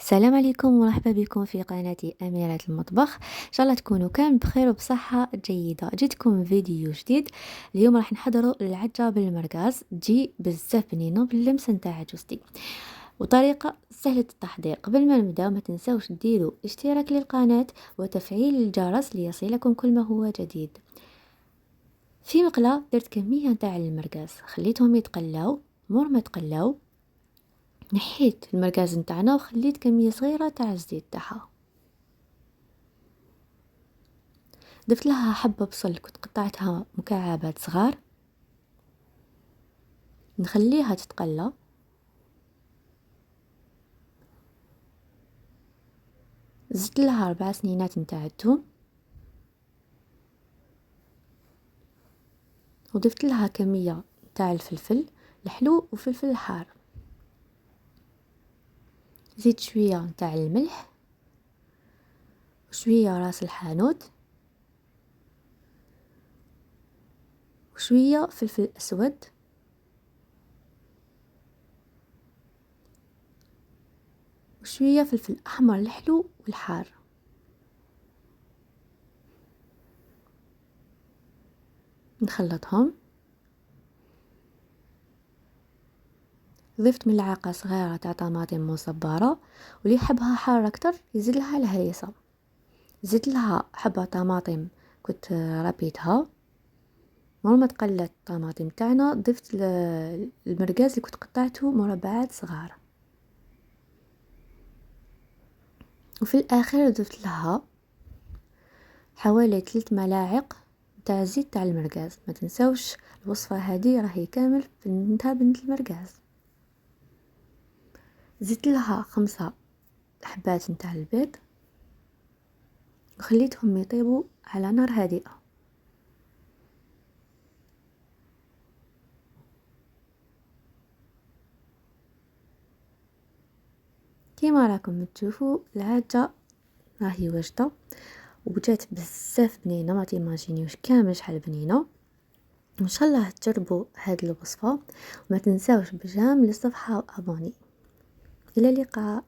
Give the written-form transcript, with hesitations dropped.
السلام عليكم ومرحبا بكم في قناتي أميرة المطبخ. إن شاء الله تكونوا كامل بخير وبصحة جيدة. جيتكم فيديو جديد. اليوم راح نحضروا العجة بالمرقاز، تجي بزاف بنينة باللمس نتاع جوستي وطريقة سهلة التحضير. قبل ما نبداو ما تنساوش ديروا اشتراك للقناة وتفعيل الجرس ليصلكم كل ما هو جديد. في مقلاة درت كمية نتاع المرقاز، خليتهم يتقلاو. مور ما تقلاو نحيت المرقاز نتاعنا وخليت كمية صغيرة تاع الزيت تاعها. ضفت لها حبة بصل كنت قطعتها مكعبات صغار، نخليها تتقلى. زدت لها 4 سنينات نتاع الثوم، وضفت لها كمية تاع الفلفل الحلو وفلفل الحار. زيت شوية تاع الملح وشوية راس الحانوت وشوية فلفل أسود وشوية فلفل أحمر الحلو والحار. نخلطهم. ضفت ملعقة صغيرة تاع طماطم مصبرة، واللي يحبها حار اكتر يزيد لها الهريسة. زدت لها حبة طماطم كنت ربيتها. مور ما تقلت الطماطم تاعنا ضفت المرقاز اللي كنت قطعته مربعات صغار، وفي الاخير ضفت لها حوالي 3 ملاعق تاع زيت تاع المرقاز. ما تنسوش الوصفة هذه راهي كامل في نتاع بنت المرقاز. زدت لها 5 حبات نتاع البيض وخليتهم يطيبوا على نار هادئة. كيما راكم تشوفوا العجة راهي واجده وجات بزاف بنينه، ما تيماجينيوش كامل شحال بنينه. ان شاء الله تجربوا هذه الوصفه وما تنساوش بجام للصفحه وابوني. الى اللقاء.